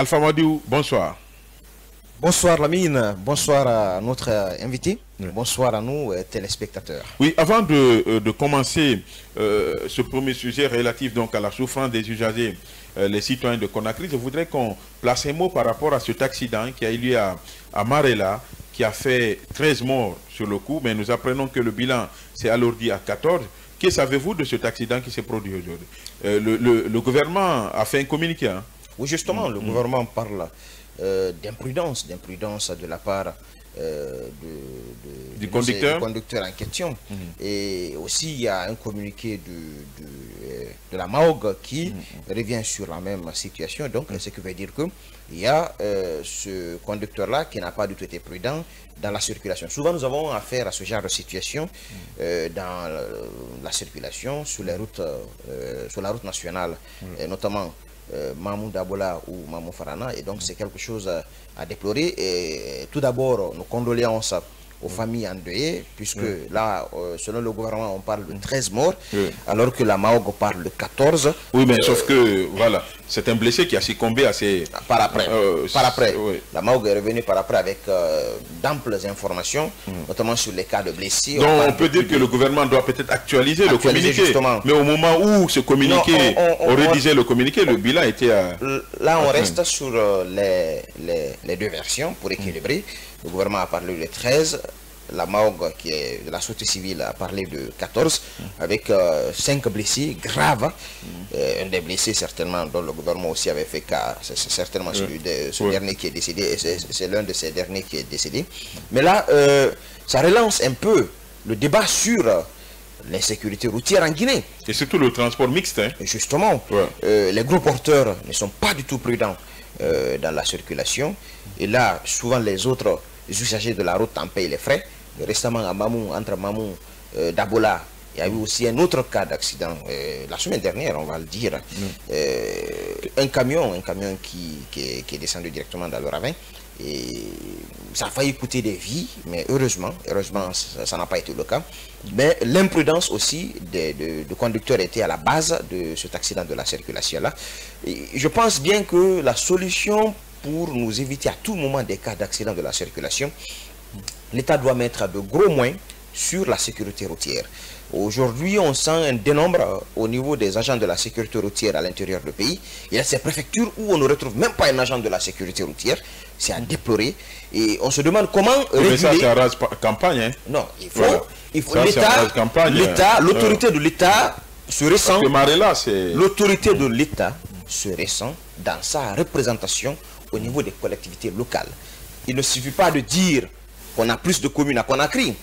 Alpha Madiou, bonsoir. Bonsoir Lamine, bonsoir à notre invité, bonsoir à nous téléspectateurs. Oui, avant de commencer ce premier sujet relatif donc à la souffrance des usagers, les citoyens de Conakry, je voudrais qu'on place un mot par rapport à cet accident qui a eu lieu à Marella, qui a fait 13 morts sur le coup, mais nous apprenons que le bilan s'est alourdi à 14. Que savez-vous de cet accident qui s'est produit aujourd'hui? Le gouvernement a fait un communiqué. Hein? Oui, justement, le gouvernement parle d'imprudence de la part du conducteur en question. Et aussi, il y a un communiqué de la MAOG qui revient sur la même situation. Donc, ce qui veut dire qu'il y a ce conducteur-là qui n'a pas du tout été prudent dans la circulation. Souvent, nous avons affaire à ce genre de situation dans la circulation sur les routes, sur la route nationale, notamment Mamou Dabola ou Mamou Farana, et donc c'est quelque chose à déplorer. Et tout d'abord, nos condoléances aux familles endeuillées, puisque là, selon le gouvernement, on parle de 13 morts, alors que la MAOG parle de 14. Oui, mais sauf que, voilà, c'est un blessé qui a succombé à ces... Par après. La MAOG est revenue par après avec d'amples informations, notamment sur les cas de blessés. Donc on peut dire que le gouvernement doit peut-être actualiser le communiqué. Justement. Mais au moment où ce communiqué, on rédigeait le communiqué, le bilan était à... Là, on reste sur les deux versions pour équilibrer. Le gouvernement a parlé de 13, la MAOG, qui est de la société civile, a parlé de 14, avec 5 blessés graves. Un des blessés, certainement, dont le gouvernement aussi avait fait cas, c'est certainement celui de ce dernier qui est décédé, et c'est l'un de ces derniers qui est décédé. Mais là, ça relance un peu le débat sur l'insécurité routière en Guinée. Et surtout le transport mixte. Hein. Et justement, les gros porteurs ne sont pas du tout prudents dans la circulation. Et là, souvent les autres usagers de la route en payent les frais. Récemment à Mamou, entre Mamou et Dabola, il y a eu aussi un autre cas d'accident, la semaine dernière, on va le dire. Un camion qui est descendu directement dans le ravin. Et ça a failli coûter des vies, mais heureusement ça n'a pas été le cas. Mais l'imprudence aussi de conducteurs était à la base de cet accident de la circulation-là. Je pense bien que la solution pour nous éviter à tout moment des cas d'accident de la circulation, l'État doit mettre de gros moyens sur la sécurité routière. Aujourd'hui, on sent un dénombre au niveau des agents de la sécurité routière à l'intérieur du pays. Il y a ces préfectures où on ne retrouve même pas un agent de la sécurité routière. C'est à déplorer. Et on se demande comment réguler... Mais ça, c'est à rase campagne. Hein. Non, il faut l'État, l'autorité de l'État se ressent... L'autorité de l'État se ressent dans sa représentation au niveau des collectivités locales. Il ne suffit pas de dire qu'on a plus de communes à Conakry.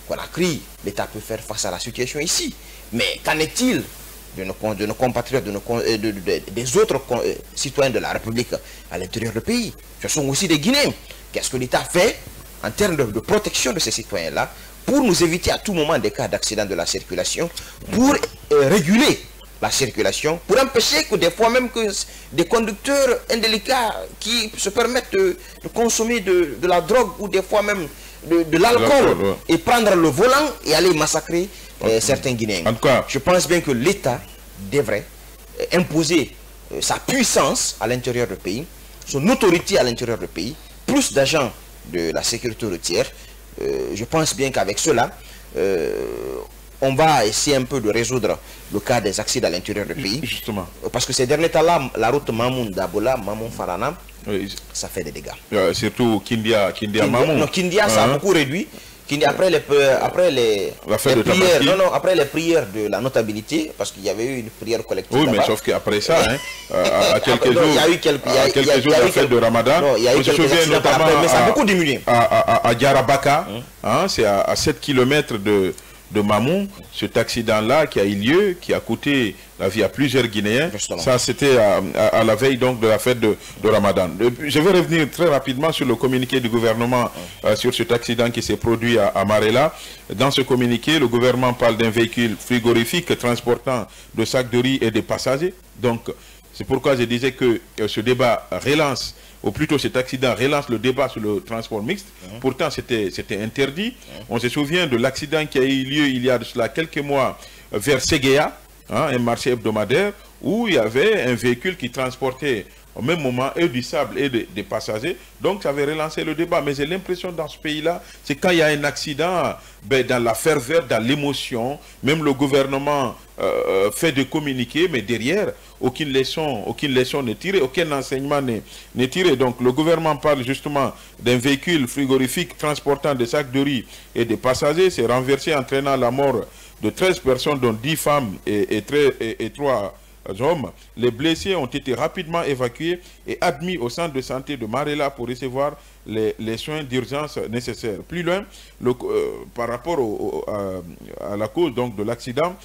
Conakry, l'État peut faire face à la situation ici. Mais qu'en est-il de nos compatriotes, des autres citoyens de la République à l'intérieur du pays? Ce sont aussi des Guinéens. Qu'est-ce que l'État fait en termes de protection de ces citoyens-là pour nous éviter à tout moment des cas d'accident de la circulation, pour réguler la circulation, pour empêcher que des fois même que des conducteurs indélicats qui se permettent de consommer de la drogue ou des fois même de l'alcool et prendre le volant et aller massacrer certains Guinéens. En tout cas, je pense bien que l'État devrait imposer sa puissance à l'intérieur du pays, son autorité à l'intérieur du pays, plus d'agents de la sécurité routière. Je pense bien qu'avec cela, on va essayer un peu de résoudre le cas des accidents à l'intérieur du pays. Justement. Parce que ces derniers temps-là, la route Mamou Dabola, Mamou Farana, ça fait des dégâts. Surtout Kindia Mamou. Non, Kindia, ça a beaucoup réduit. Kindia, après les prières de la notabilité, parce qu'il y avait eu une prière collective. Oui, mais sauf qu'après ça, à quelques jours, il y a eu quelques jours de la fête de Ramadan, on se souvient notamment mais ça a beaucoup diminué. À Diarabaka, c'est à 7 km de Mamou, cet accident-là qui a eu lieu, qui a coûté la vie à plusieurs Guinéens. Justement. Ça, c'était à la veille donc de la fête de Ramadan. Je vais revenir très rapidement sur le communiqué du gouvernement sur cet accident qui s'est produit à Marella. Dans ce communiqué, le gouvernement parle d'un véhicule frigorifique transportant de sacs de riz et des passagers. Donc, c'est pourquoi je disais que ce débat relance, ou plutôt cet accident relance le débat sur le transport mixte. Pourtant, c'était interdit. On se souvient de l'accident qui a eu lieu il y a de cela quelques mois vers Séguéa, un marché hebdomadaire, où il y avait un véhicule qui transportait au même moment, et du sable et des passagers. Donc ça avait relancé le débat. Mais j'ai l'impression dans ce pays-là, c'est quand il y a un accident, ben, dans la ferveur, dans l'émotion, même le gouvernement fait de communiquer, mais derrière, aucune leçon n'est tirée, aucun enseignement n'est tiré. Donc le gouvernement parle justement d'un véhicule frigorifique transportant des sacs de riz et des passagers. C'est renversé, entraînant la mort de 13 personnes, dont 10 femmes et 3 hommes. Les blessés ont été rapidement évacués et admis au centre de santé de Marella pour recevoir les soins d'urgence nécessaires. Plus loin, par rapport à la cause donc, de l'accident,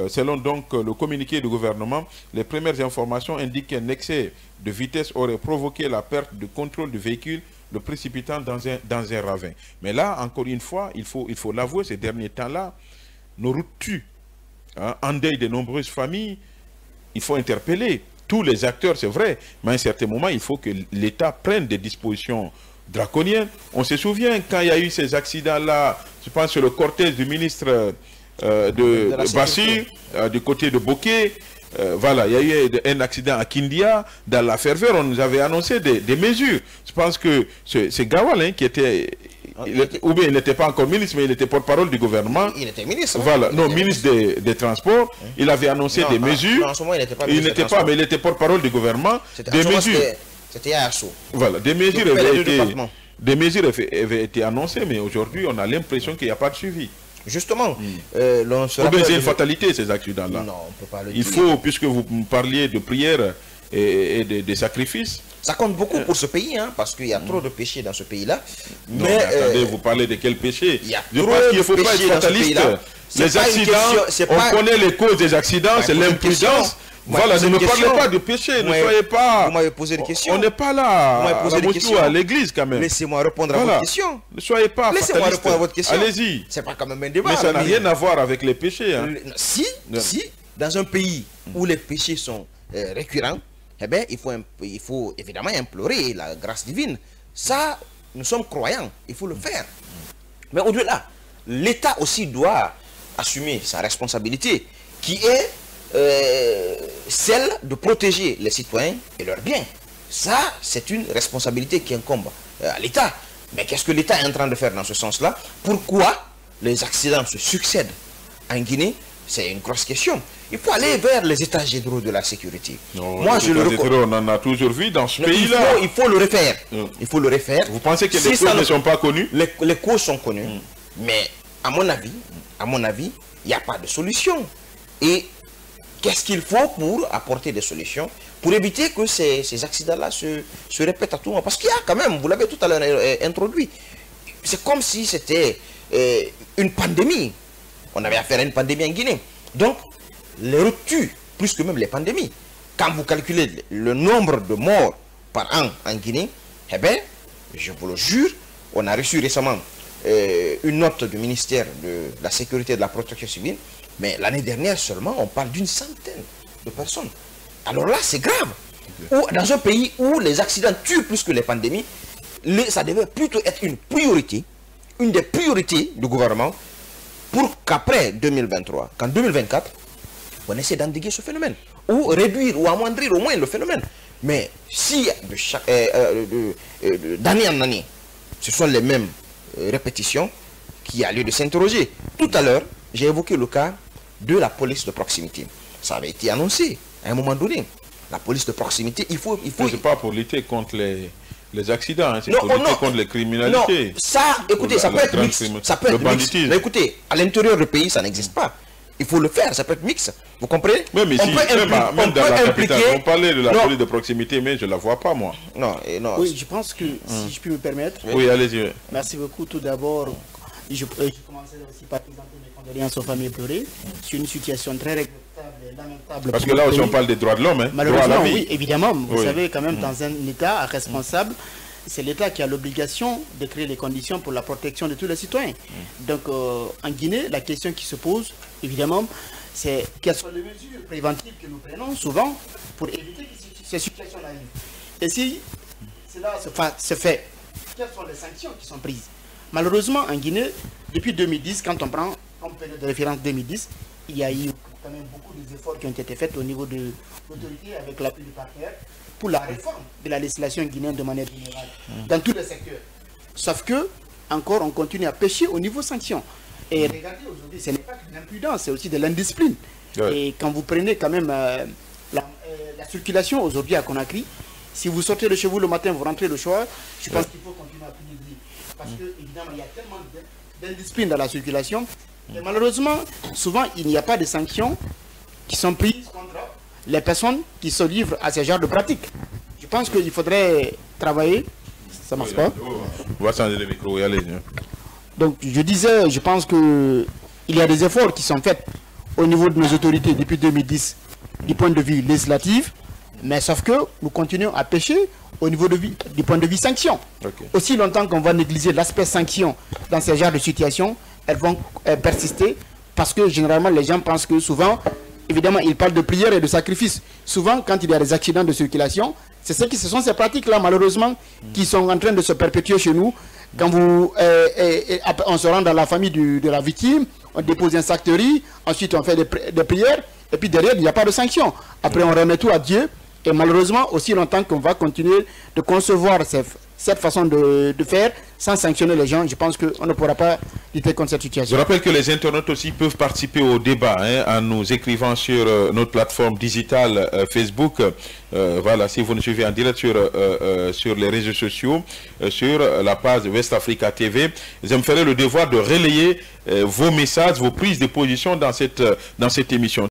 selon donc le communiqué du gouvernement, les premières informations indiquent qu'un excès de vitesse aurait provoqué la perte de contrôle du véhicule, le précipitant dans un ravin. Mais là, encore une fois, il faut l'avouer, ces derniers temps-là, nos routes tuent. Hein, en deuil de nombreuses familles, il faut interpeller tous les acteurs, c'est vrai, mais à un certain moment, il faut que l'État prenne des dispositions draconiennes. On se souvient quand il y a eu ces accidents-là, je pense sur le cortège du ministre de Bassir, du côté de Bokeh. Voilà, il y a eu un accident à Kindia, dans la ferveur, on nous avait annoncé des mesures. Je pense que c'est Gawal hein, qui était... ou bien il n'était pas encore ministre, mais il était porte-parole du gouvernement. Il était ministre. Voilà, non, ministre des Transports. Il avait annoncé des mesures. Non, en ce moment, il n'était pas ministre. Il n'était pas, mais il était porte-parole du gouvernement. Des mesures. C'était à Asso. Voilà, des mesures avaient été annoncées, mais aujourd'hui, on a l'impression qu'il n'y a pas de suivi. Justement, c'est une fatalité, ces accidents-là. Non, on peut pas le dire. Il faut, puisque vous parliez de prières et de sacrifices. Ça compte beaucoup pour ce pays, hein, parce qu'il y a trop de péchés dans ce pays-là. Mais attendez, vous parlez de quel péché? Je pense qu'il ne faut pas être fataliste. Les accidents, on connaît les causes des accidents, c'est l'imprudence. Voilà, ne me parlez pas de péché, ne soyez pas... Vous m'avez posé des questions. On n'est pas là à l'église quand même. Laissez-moi répondre à votre question. Ne soyez pas fataliste. Laissez-moi répondre à votre question. Allez-y. C'est pas quand même un débat. Mais ça n'a rien à voir avec les péchés. Hein. Si, dans un pays où les péchés sont récurrents, eh bien, il faut évidemment implorer la grâce divine. Ça, nous sommes croyants, il faut le faire. Mais au-delà, l'État aussi doit assumer sa responsabilité, qui est celle de protéger les citoyens et leurs biens. Ça, c'est une responsabilité qui incombe à l'État. Mais qu'est-ce que l'État est en train de faire dans ce sens-là? Pourquoi les accidents se succèdent en Guinée? C'est une grosse question. Il faut aller vers les états généraux de la sécurité. Non, moi, je le recommande. On en a toujours vu dans ce pays-là. Il faut le refaire. Il faut le refaire. Vous pensez que les causes ne sont pas connues? Les causes sont connues. Mais à mon avis, il n'y a pas de solution. Et qu'est-ce qu'il faut pour apporter des solutions, pour éviter que ces accidents-là se répètent à tout moment? Parce qu'il y a quand même, vous l'avez tout à l'heure introduit, c'est comme si c'était une pandémie. On avait affaire à une pandémie en Guinée. Donc, les routes tuent plus que même les pandémies. Quand vous calculez le nombre de morts par an en Guinée, eh bien, je vous le jure, on a reçu récemment une note du ministère de la Sécurité et de la Protection civile, mais l'année dernière seulement, on parle d'une centaine de personnes. Alors là, c'est grave. Dans un pays où les accidents tuent plus que les pandémies, ça devait plutôt être une priorité, une des priorités du gouvernement, pour qu'après 2023, qu'en 2024, on essaie d'endiguer ce phénomène, ou réduire ou amoindrir au moins le phénomène. Mais si d'année en année, ce sont les mêmes répétitions, qui a lieu de s'interroger. Tout à l'heure, j'ai évoqué le cas de la police de proximité. Ça avait été annoncé à un moment donné. La police de proximité, il faut... C'est pas pour lutter contre les accidents, hein, c'est pour lutter contre les criminalités. Non, ça, écoutez, ça peut être mixte. Ça peut être mixte. Mais écoutez, à l'intérieur du pays, ça n'existe pas. Il faut le faire, ça peut être mixte. Vous comprenez? Même ici, même dans la capitale, on parlait de la police de proximité, mais je ne la vois pas, moi. Non. Oui, je pense que, si je puis me permettre... Oui, allez-y. Merci beaucoup. Tout d'abord, je commencerai aussi par présenter mes condoléances aux familles pleurées. C'est une situation très regrettable et lamentable. Parce que là aussi, on parle des droits de l'homme. Hein, malheureusement, oui, évidemment. Vous savez, quand même, dans un État responsable, c'est l'État qui a l'obligation de créer les conditions pour la protection de tous les citoyens. Donc, en Guinée, la question qui se pose, évidemment, c'est quelles sont les mesures préventives que nous prenons souvent pour éviter que ces situations arrivent. Et si cela se fait, quelles sont les sanctions qui sont prises? Malheureusement, en Guinée, depuis 2010, quand on prend comme période de référence 2010, il y a eu quand même beaucoup d'efforts qui ont été faits au niveau de l'autorité avec l'appui du partenaire pour la réforme de la législation guinéenne de manière générale, dans tous les secteurs. Sauf que, encore, on continue à pêcher au niveau sanctions. Et regardez, aujourd'hui, ce n'est pas que de l'imprudence, c'est aussi de l'indiscipline. Ouais. Et quand vous prenez quand même la circulation aujourd'hui à Conakry, si vous sortez de chez vous le matin, vous rentrez le soir, je pense qu'il faut continuer à punir. Parce que, évidemment, il y a tellement d'indiscipline dans la circulation. Et malheureusement, souvent, il n'y a pas de sanctions qui sont prises contre les personnes qui se livrent à ce genre de pratiques. Je pense qu'il faudrait travailler. Ça ne marche pas. On va changer le micro et allez. Donc, je disais, je pense qu'il y a des efforts qui sont faits au niveau de nos autorités depuis 2010 du point de vue législatif, mais sauf que nous continuons à pêcher au niveau du point de vue sanction. Okay. Aussi longtemps qu'on va négliger l'aspect sanction dans ce genre de situation, elles vont persister parce que généralement les gens pensent que souvent, évidemment, ils parlent de prière et de sacrifice. Souvent, quand il y a des accidents de circulation, ce sont ces pratiques-là, malheureusement, qui sont en train de se perpétuer chez nous. Quand on se rend dans la famille de la victime, on dépose un sac de riz, ensuite on fait des prières, et puis derrière, il n'y a pas de sanction. Après, on remet tout à Dieu. Et malheureusement, aussi longtemps qu'on va continuer de concevoir cette façon de faire sans sanctionner les gens, je pense qu'on ne pourra pas lutter contre cette situation. Je rappelle que les internautes aussi peuvent participer au débat en nous écrivant sur notre plateforme digitale Facebook. Voilà, si vous nous suivez en direct sur les réseaux sociaux, sur la page West Africa TV, je me ferai le devoir de relayer vos messages, vos prises de position dans cette émission.